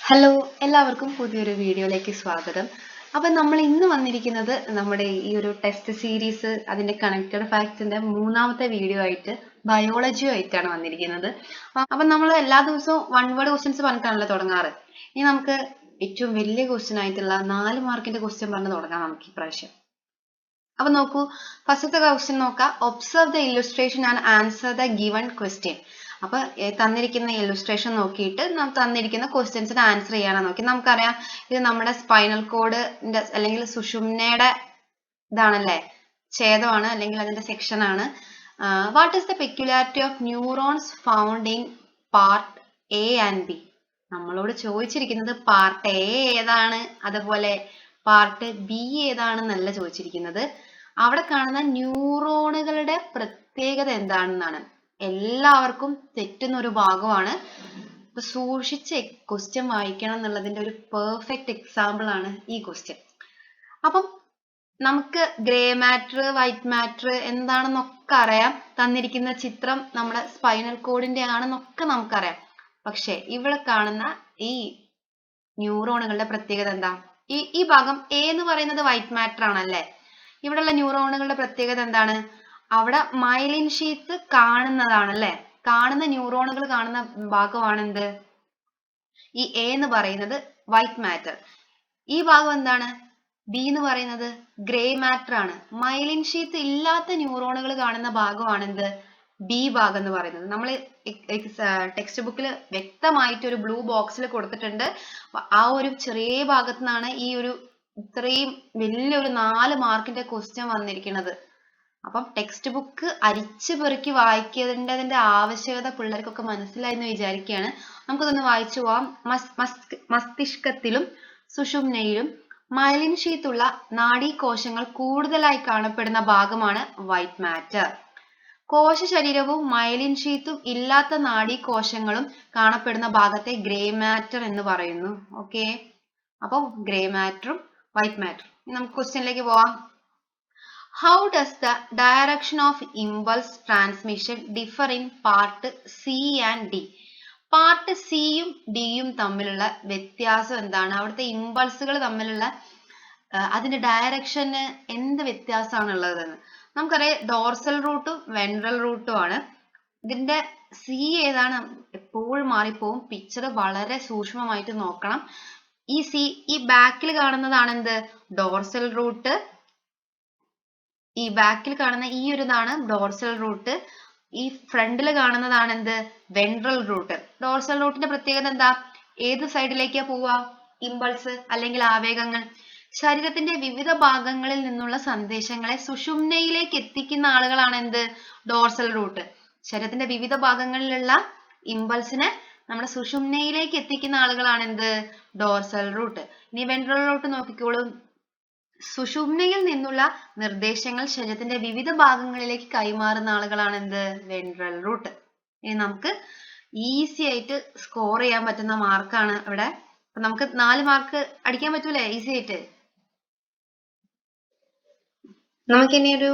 Hello, എല്ലാവർക്കും പുതിയൊരു വീഡിയോയിലേക്ക് സ്വാഗതം. അപ്പം നമ്മൾ ഇന്ന് വന്നിരിക്കുന്നത് നമ്മുടെ ഈ ഒരു ടെസ്റ്റ് സീരീസ് അതിന്റെ കണക്റ്റഡ് ഫാക്ട്സിന്റെ മൂന്നാമത്തെ വീഡിയോ ആയിട്ട് ബയോളജി ആയിട്ടാണ് വന്നിരിക്കുന്നത്. അപ്പം നമ്മൾ എല്ലാ ദിവസവും വൺ വേർഡ് ക്വസ്റ്റ്യൻസ് പറഞ്ഞിട്ടാണല്ലോ തുടങ്ങാറ്. ഇനി നമുക്ക് ഏറ്റവും വലിയ ക്വസ്റ്റ്യൻ ആയിട്ടുള്ള 4 മാർക്കിന്റെ ക്വസ്റ്റ്യൻ പറഞ്ഞ് തുടങ്ങാം നമുക്ക് ഇപ്രാവശ്യം. അപ്പൊ നോക്കൂ, ഫസ്റ്റത്തെ ക്വസ്റ്റ്യൻ നോക്കാം. Observe the illustration and answer the given question. അപ്പൊ തന്നിരിക്കുന്ന ഇല്ലുസ്ട്രേഷൻ നോക്കിയിട്ട് തന്നിരിക്കുന്ന ക്വസ്റ്റ്യൻസിന് ആൻസർ ചെയ്യാനാണ് നോക്കി. നമുക്കറിയാം ഇത് നമ്മുടെ സ്പൈനൽ കോഡിന്റെ അല്ലെങ്കിൽ സുഷുമ്നയുടെ ഇതാണല്ലേ, ഛേദമാണ് അല്ലെങ്കിൽ അതിന്റെ സെക്ഷൻ ആണ്. What is the peculiarity of neurons found in part A and B? നമ്മളോട് ചോദിച്ചിരിക്കുന്നത് പാർട്ട് എ ഏതാണ്, അതുപോലെ പാർട്ട് ബി ഏതാണെന്നല്ല ചോദിച്ചിരിക്കുന്നത്. അവിടെ കാണുന്ന ന്യൂറോണുകളുടെ പ്രത്യേകത എന്താണെന്നാണ്. എല്ലാവർക്കും തെറ്റുന്ന ഒരു ഭാഗമാണ്. അപ്പൊ സൂക്ഷിച്ച് ക്വസ്റ്റ്യൻ വായിക്കണം എന്നുള്ളതിന്റെ ഒരു പെർഫെക്റ്റ് എക്സാമ്പിൾ ആണ് ഈ ക്വസ്റ്റ്യൻ. അപ്പം നമുക്ക് ഗ്രേ മാറ്റർ, വൈറ്റ് മാറ്റർ എന്താണെന്നൊക്കെ അറിയാം. തന്നിരിക്കുന്ന ചിത്രം നമ്മുടെ സ്പൈനൽ കോഡിന്റെ ആണെന്നൊക്കെ നമുക്കറിയാം. പക്ഷെ ഇവിടെ കാണുന്ന ഈ ന്യൂറോണുകളുടെ പ്രത്യേകത എന്താ? ഈ ഭാഗം എ എന്ന് പറയുന്നത് വൈറ്റ് മാറ്റർ ആണല്ലേ. ഇവിടെയുള്ള ന്യൂറോണുകളുടെ പ്രത്യേകത എന്താണ്? അവിടെ മൈലിൻ ഷീത്ത് കാണുന്നതാണ് അല്ലെ. കാണുന്ന ന്യൂറോണുകൾ കാണുന്ന ഭാഗമാണ് എന്ത്? ഈ എ എന്ന് പറയുന്നത് വൈറ്റ് മാറ്റർ. ഈ ഭാഗം എന്താണ്? ബി എന്ന് പറയുന്നത് ഗ്രേ മാറ്റർ ആണ്. മൈലിൻ ഷീത്ത് ഇല്ലാത്ത ന്യൂറോണുകൾ കാണുന്ന ഭാഗമാണ് എന്ത്? ബി ഭാഗം എന്ന് പറയുന്നത്. നമ്മൾ ടെക്സ്റ്റ് ബുക്കിൽ വ്യക്തമായിട്ട് ഒരു ബ്ലൂ ബോക്സിൽ കൊടുത്തിട്ടുണ്ട്. ആ ഒരു ചെറിയ ഭാഗത്തു നിന്നാണ് ഈ ഒരു ഇത്രയും വലിയൊരു 4 മാർക്കിന്റെ ക്വസ്റ്റ്യൻ വന്നിരിക്കുന്നത്. അപ്പം ടെക്സ്റ്റ് ബുക്ക് അരിച്ചു പെറുക്കി വായിക്കേണ്ടതിന്റെ ആവശ്യകത പിള്ളേർക്കൊക്കെ മനസ്സിലായി എന്ന് വിചാരിക്കുകയാണ്. നമുക്കിതൊന്ന് വായിച്ചു പോവാം. മസ്തിഷ്കത്തിലും സുഷുമ്നയിലും മൈലിൻ ഷീത്തുള്ള നാഡീകോശങ്ങൾ കൂടുതലായി കാണപ്പെടുന്ന ഭാഗമാണ് വൈറ്റ് മാറ്റർ. കോശ ശരീരവും മൈലിൻ ഷീത്തും ഇല്ലാത്ത നാഡീകോശങ്ങളും കാണപ്പെടുന്ന ഭാഗത്തെ ഗ്രേ മാറ്റർ എന്ന് പറയുന്നു. ഓക്കെ, അപ്പോൾ ഗ്രേ മാറ്ററും വൈറ്റ് മാറ്ററും. നമുക്ക് ക്വസ്റ്റ്യനിലേക്ക് പോവാം. How does the direction of impulse transmission differ in part C and D? Part സിയും ഡിയും തമ്മിലുള്ള വ്യത്യാസം എന്താണ്? അവിടുത്തെ ഇമ്പൾസുകൾ തമ്മിലുള്ള അതിന്റെ ഡയറക്ഷന് എന്ത് വ്യത്യാസമാണ് ഉള്ളതെന്ന് നമുക്കറിയാം. ഡോർസൽ റൂട്ടും വെൻട്രൽ റൂട്ടും ആണ്. ഇതിന്റെ സി ഏതാണ്? എപ്പോഴും മാറിപ്പോവും. പിക്ചർ വളരെ സൂക്ഷ്മമായിട്ട് നോക്കണം. ഈ ബാക്കിൽ കാണുന്നതാണ് എന്ത്? Dorsal root. ഈ ബാക്കിൽ കാണുന്ന ഈ ഒരു ഇതാണ് ഡോർസൽ റൂട്ട്. ഈ ഫ്രണ്ടിൽ കാണുന്നതാണ് എന്ത്? Ventral root. ഡോർസൽ റൂട്ടിന്റെ പ്രത്യേകത എന്താ? ഏത് സൈഡിലേക്കാ പോവുക? ഇമ്പൾസ് അല്ലെങ്കിൽ ആവേഗങ്ങൾ ശരീരത്തിന്റെ വിവിധ ഭാഗങ്ങളിൽ നിന്നുള്ള സന്ദേശങ്ങളെ സുഷുമ്നയിലേക്ക് എത്തിക്കുന്ന ആളുകളാണ് എന്ത്? Dorsal root. ശരീരത്തിന്റെ വിവിധ ഭാഗങ്ങളിലുള്ള ഇമ്പൾസിനെ നമ്മുടെ സുഷുമ്നയിലേക്ക് എത്തിക്കുന്ന ആളുകളാണ് എന്ത്? Dorsal root. ഇനി വെൻട്രൽ റൂട്ട് നോക്കിക്കോളൂ. സുഷുമ്നയിൽ നിന്നുള്ള നിർദ്ദേശങ്ങൾ ശരീരത്തിന്റെ വിവിധ ഭാഗങ്ങളിലേക്ക് കൈമാറുന്ന ആളുകളാണ് എന്ത്? Ventral root. ഇനി നമുക്ക് ഈസി ആയിട്ട് സ്കോർ ചെയ്യാൻ പറ്റുന്ന മാർക്കാണ് ഇവിടെ. അപ്പൊ നമുക്ക് 4 മാർക്ക് അടിക്കാൻ പറ്റൂലേ ഈസി ആയിട്ട്? നമുക്കിനി ഒരു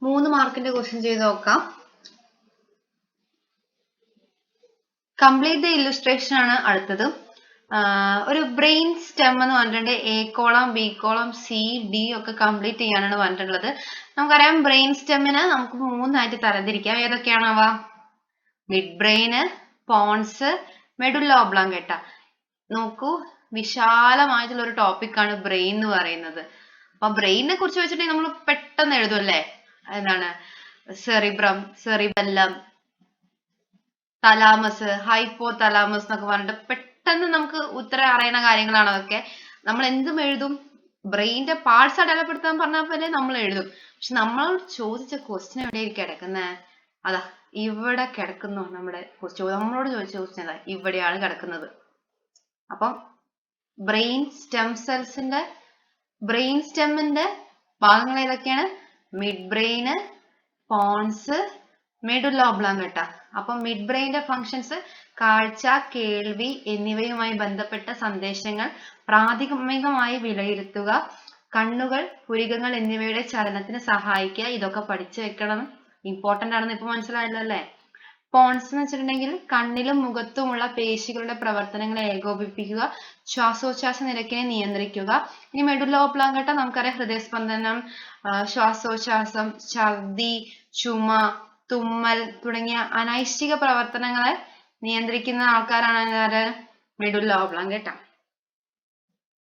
3 മാർക്കിന്റെ ക്വസ്റ്റ്യൻ ചെയ്ത് നോക്കാം. കംപ്ലീറ്റ് ദ ഇല്ലുസ്ട്രേഷൻ ആണ് അടുത്തത്. ഒരു ബ്രെയിൻ സ്റ്റെം എന്ന് പറഞ്ഞിട്ടുണ്ട്. A column, B column, C, D ഒക്കെ കംപ്ലീറ്റ് ചെയ്യാനാണ് പറഞ്ഞിട്ടുള്ളത്. നമുക്കറിയാം ബ്രെയിൻ സ്റ്റെമ്മിന് നമുക്ക് 3 ആയിട്ട് തരംതിരിക്കാം. ഏതൊക്കെയാണവ? Mid brain, pons, medulla oblongata. നോക്കൂ, വിശാലമായിട്ടുള്ള ഒരു ടോപ്പിക് ആണ് ബ്രെയിൻ എന്ന് പറയുന്നത്. അപ്പൊ ബ്രെയിനെ കുറിച്ച് വെച്ചിട്ടുണ്ടെങ്കിൽ നമ്മൾ പെട്ടെന്ന് എഴുതും അല്ലേ? എന്താണ്? Cerebrum, cerebellum, thalamus, hypo thalamus എന്നൊക്കെ പറഞ്ഞിട്ട് പെട്ടെന്ന് നമുക്ക് ഉത്തരം അറിയുന്ന കാര്യങ്ങളാണ് അതൊക്കെ. നമ്മൾ എന്തും എഴുതും. ബ്രെയിനിന്റെ പാർട്സ് അടയാളപ്പെടുത്താൻ പറഞ്ഞാൽ പോലെ നമ്മൾ എഴുതും. പക്ഷെ നമ്മളോട് ചോദിച്ച ക്വസ്റ്റ്യൻ എവിടെയായിരിക്കും കിടക്കുന്നത്? അതാ ഇവിടെ കിടക്കുന്നു. നമ്മുടെ നമ്മളോട് ചോദിച്ച ക്വസ്റ്റ്യൻ അതാ ഇവിടെയാണ് കിടക്കുന്നത്. അപ്പം ബ്രെയിൻ സ്റ്റെമ്മിന്റെ ഭാഗങ്ങൾ ഏതൊക്കെയാണ്? Mid brain, pons, medulla oblongata. അപ്പം മിഡ് ബ്രെയിനിന്റെ ഫങ്ഷൻസ് കാഴ്ച, കേൾവി എന്നിവയുമായി ബന്ധപ്പെട്ട സന്ദേശങ്ങൾ പ്രാഥമികമായി വിലയിരുത്തുക, കണ്ണുകൾ, പുരികങ്ങൾ എന്നിവയുടെ ചലനത്തിന് സഹായിക്കുക. ഇതൊക്കെ പഠിച്ചു വെക്കണം. ഇമ്പോർട്ടന്റ് ആണെന്ന് ഇപ്പൊ മനസ്സിലായല്ലോ അല്ലേ? പോൺസ് എന്ന് വെച്ചിട്ടുണ്ടെങ്കിൽ കണ്ണിലും മുഖത്തുമുള്ള പേശികളുടെ പ്രവർത്തനങ്ങളെ ഏകോപിപ്പിക്കുക, ശ്വാസോച്ഛ്വാസ നിരക്കിനെ നിയന്ത്രിക്കുക. ഇനി മെഡുല്ല ഓബ്ലോങ്കേട്ട നമുക്കറിയാം ഹൃദയസ്പന്ദനം, ശ്വാസോച്ഛ്വാസം, ഛർദി, ചുമ, തുമ്മൽ തുടങ്ങിയ അനൈച്ഛിക പ്രവർത്തനങ്ങളെ നിയന്ത്രിക്കുന്ന ആൾക്കാരാണ് ആര്? മെഡുല്ല ഓബ്ലോങ്കേട്ട.